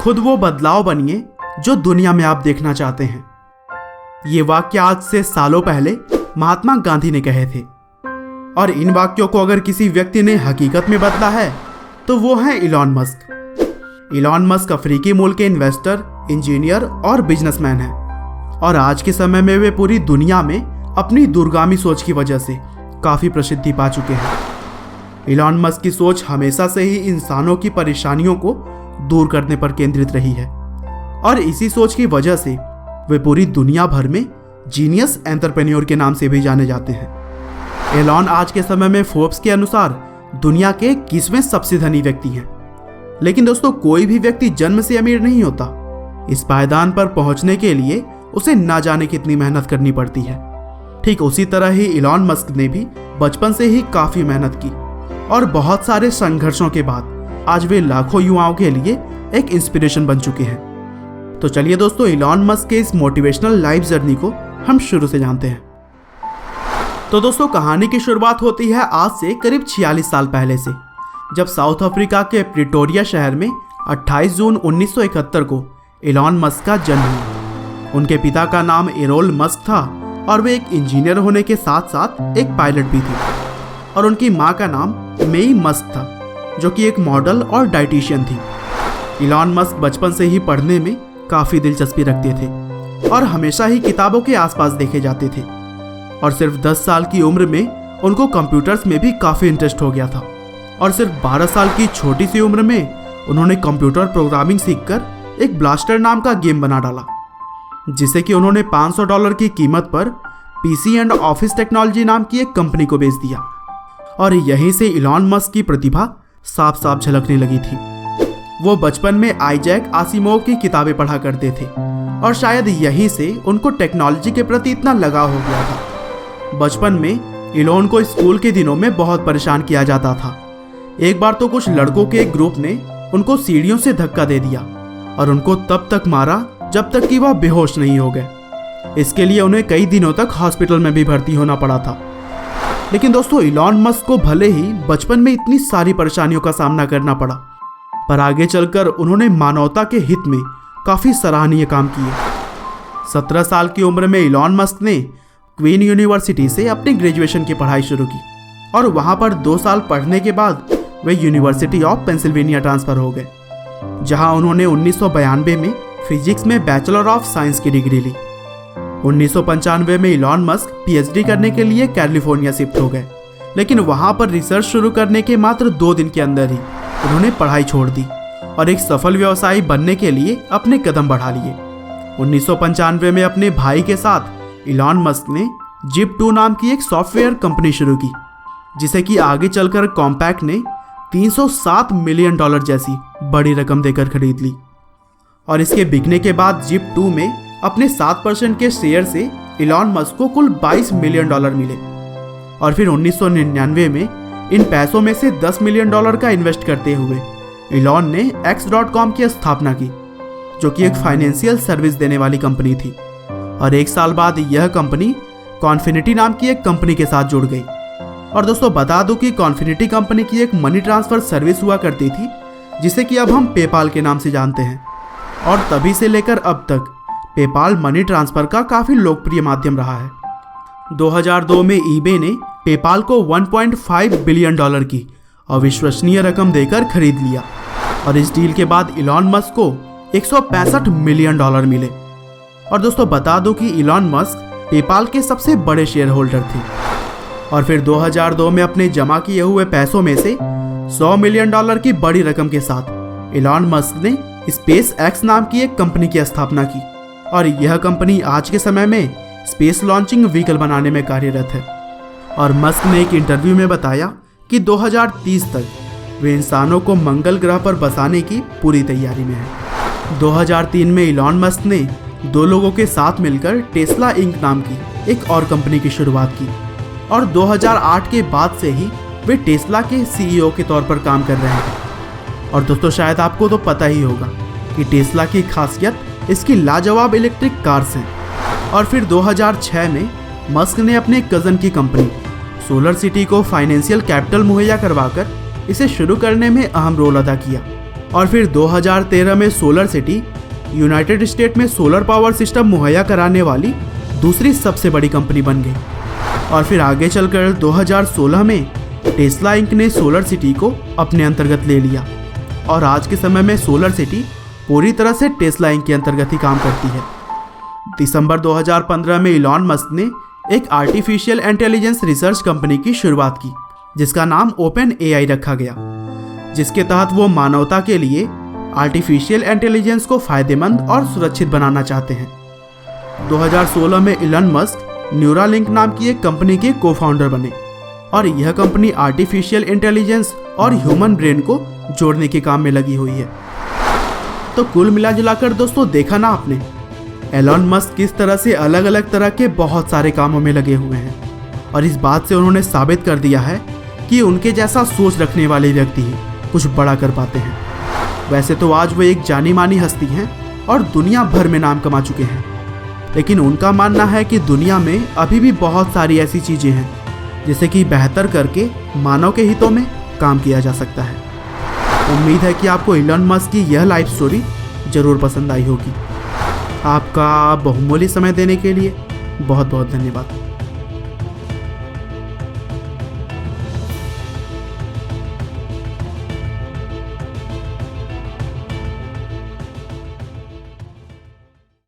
खुद वो बदलाव बनिए जो दुनिया में आप देखना चाहते हैं। ये वाक्य आज से सालों पहले महात्मा गांधी ने कहे थे, और इन वाक्यों को अगर किसी व्यक्ति ने हकीकत में बदला है तो वो है इलॉन मस्क। इलॉन मस्क अफ्रीकी मूल के इन्वेस्टर, इंजीनियर और बिजनेसमैन हैं, और आज के समय में वे पूरी दुनिया में अपनी दूरगामी सोच की वजह से काफ़ी प्रसिद्धि पा चुके हैं। इलॉन मस्क की सोच हमेशा से ही इंसानों की परेशानियों को दूर करने पर केंद्रित रही है, और इसी सोच की वजह से वे पूरी दुनिया भर में जीनियस एंटरप्रेन्योर के नाम से भी जाने जाते हैं। एलॉन आज के समय में फोर्ब्स के अनुसार दुनिया के 21वें सबसे धनी व्यक्ति हैं। लेकिन दोस्तों, कोई भी व्यक्ति जन्म से अमीर नहीं होता। इस पायदान पर पहुंचने के लिए उसे ना जाने कितनी मेहनत करनी पड़ती है। ठीक उसी तरह ही इलॉन मस्क ने भी बचपन से ही काफ़ी मेहनत की, और बहुत सारे संघर्षों के बाद आज वे लाखों युवाओं के लिए एक इंस्पिरेशन बन चुके हैं। तो चलिए दोस्तों, इलॉन मस्क के इस मोटिवेशनल लाइफ जर्नी को हम शुरू से जानते हैं। तो दोस्तों, कहानी की शुरुआत होती है आज से करीब 46 साल पहले से, जब साउथ अफ्रीका के प्रिटोरिया शहर में 28 जून 1971 को इलॉन मस्क का जन्म हुआ। उनके पिता का नाम एरोल मस्क था, और वे एक इंजीनियर होने के साथ साथ एक पायलट भी थे। और उनकी माँ का नाम मेई मस्क था, जो कि एक मॉडल और डाइटिशियन थी। इलॉन मस्क बचपन से ही पढ़ने में काफ़ी दिलचस्पी रखते थे, और हमेशा ही किताबों के आसपास देखे जाते थे। और सिर्फ 10 साल की उम्र में उनको कंप्यूटर्स में भी काफ़ी इंटरेस्ट हो गया था, और सिर्फ 12 साल की छोटी सी उम्र में उन्होंने कंप्यूटर प्रोग्रामिंग सीखकर एक ब्लास्टर नाम का गेम बना डाला, जिसे कि उन्होंने $500 की कीमत पर पीसी एंड ऑफिस टेक्नोलॉजी नाम की एक कंपनी को बेच दिया। और यहीं से इलॉन मस्क की प्रतिभा साफ साफ झलकने लगी थी। वो बचपन में आइजैक आसिमोव की किताबें पढ़ा करते थे, और शायद यहीं से उनको टेक्नोलॉजी के प्रति इतना लगाव हो गया था। बचपन में इलॉन को स्कूल के दिनों में बहुत परेशान किया जाता था। एक बार तो कुछ लड़कों के एक ग्रुप ने उनको सीढ़ियों से धक्का दे दिया, और उनको तब तक मारा जब तक कि वह बेहोश नहीं हो गए। इसके लिए उन्हें कई दिनों तक हॉस्पिटल में भी भर्ती होना पड़ा था। लेकिन दोस्तों, इलॉन मस्क को भले ही बचपन में इतनी सारी परेशानियों का सामना करना पड़ा, पर आगे चलकर उन्होंने मानवता के हित में काफ़ी सराहनीय काम किए। 17 साल की उम्र में इलॉन मस्क ने क्वीन यूनिवर्सिटी से अपनी ग्रेजुएशन की पढ़ाई शुरू की, और वहाँ पर 2 साल पढ़ने के बाद वे यूनिवर्सिटी ऑफ पेंसिल्वेनिया ट्रांसफ़र हो गए, जहाँ उन्होंने 1992 में फिजिक्स में बैचलर ऑफ साइंस की डिग्री ली। 1995 में इलॉन मस्क पीएचडी करने के लिए कैलिफोर्निया शिफ्ट हो गए, लेकिन वहाँ पर रिसर्च शुरू करने के मात्र 2 दिन के अंदर ही उन्होंने पढ़ाई छोड़ दी और एक सफल व्यवसायी बनने के लिए अपने कदम बढ़ा लिए। 1995 में अपने भाई के साथ इलॉन मस्क ने जिप2 नाम की एक सॉफ्टवेयर कंपनी शुरू की, जिसे कि आगे चलकर कॉम्पैक्ट ने $307 मिलियन जैसी बड़ी रकम देकर खरीद ली। और इसके बिकने के बाद जिप2 में अपने 7% के शेयर से इलॉन मस्क को कुल $22 मिलियन मिले। और फिर 1999 में इन पैसों में से $10 मिलियन का इन्वेस्ट करते हुए इलॉन ने X.com की स्थापना की, जो कि एक फाइनेंशियल सर्विस देने वाली कंपनी थी। और 1 साल बाद यह कंपनी कॉन्फिनिटी नाम की एक कंपनी के साथ जुड़ गई। और दोस्तों, बता दूं कि कॉन्फिनिटी कंपनी की एक मनी ट्रांसफ़र सर्विस हुआ करती थी, जिसे कि अब हम पेपाल के नाम से जानते हैं। और तभी से लेकर अब तक पेपाल मनी ट्रांसफ़र का काफ़ी लोकप्रिय माध्यम रहा है। 2002 में ईबे ने पेपाल को $1.5 बिलियन की अविश्वसनीय रकम देकर खरीद लिया, और इस डील के बाद इलॉन मस्क को $165 मिलियन मिले। और दोस्तों, बता दूं कि इलॉन मस्क पेपाल के सबसे बड़े शेयर होल्डर थे। और फिर 2002 में अपने जमा किए हुए पैसों में से $100 मिलियन की बड़ी रकम के साथ इलॉन मस्क ने स्पेस एक्स नाम की एक कंपनी की स्थापना की, और यह कंपनी आज के समय में स्पेस लॉन्चिंग व्हीकल बनाने में कार्यरत है। और मस्क ने एक इंटरव्यू में बताया कि 2030 तक वे इंसानों को मंगल ग्रह पर बसाने की पूरी तैयारी में है। 2003 में इलॉन मस्क ने 2 लोगों के साथ मिलकर टेस्ला इंक नाम की एक और कंपनी की शुरुआत की, और 2008 के बाद से ही वे टेस्ला के CEO के तौर पर काम कर रहे हैं। और दोस्तों, शायद आपको तो पता ही होगा कि टेस्ला की खासियत इसकी लाजवाब इलेक्ट्रिक कार्स हैं। और फिर 2006 में मस्क ने अपने कज़न की कंपनी सोलर सिटी को फाइनेंशियल कैपिटल मुहैया करवाकर इसे शुरू करने में अहम रोल अदा किया। और फिर 2013 में सोलर सिटी यूनाइटेड स्टेट में सोलर पावर सिस्टम मुहैया कराने वाली दूसरी सबसे बड़ी कंपनी बन गई। और फिर आगे चलकर 2016 में टेस्ला इंक ने सोलर सिटी को अपने अंतर्गत ले लिया और आज के समय में सोलर सिटी पूरी तरह से टेस्ला इंक के अंतर्गत ही काम करती है। दिसंबर 2015 में इलॉन मस्क ने एक आर्टिफिशियल इंटेलिजेंस रिसर्च कंपनी की शुरुआत की जिसका नाम ओपन एआई रखा गया, जिसके तहत वो मानवता के लिए आर्टिफिशियल इंटेलिजेंस को फायदेमंद और सुरक्षित बनाना चाहते हैं। 2016 में इलॉन मस्क न्यूरालिंक नाम की एक कंपनी के को फाउंडर बने और यह कंपनी आर्टिफिशियल इंटेलिजेंस और ह्यूमन ब्रेन को जोड़ने के काम में लगी हुई है। तो कुल मिला जुलाकर दोस्तों देखा ना आपने, एलॉन मस्क किस तरह से अलग अलग तरह के बहुत सारे कामों में लगे हुए हैं और इस बात से उन्होंने साबित कर दिया है कि उनके जैसा सोच रखने वाले व्यक्ति ही कुछ बड़ा कर पाते हैं। वैसे तो आज वो एक जानी मानी हस्ती हैं और दुनिया भर में नाम कमा चुके हैं, लेकिन उनका मानना है कि दुनिया में अभी भी बहुत सारी ऐसी चीज़ें हैं जिसे कि बेहतर करके मानव के हितों में काम किया जा सकता है। उम्मीद है कि आपको इलॉन मस्क की यह लाइफ स्टोरी ज़रूर पसंद आई होगी। आपका बहुमूल्य समय देने के लिए बहुत बहुत धन्यवाद।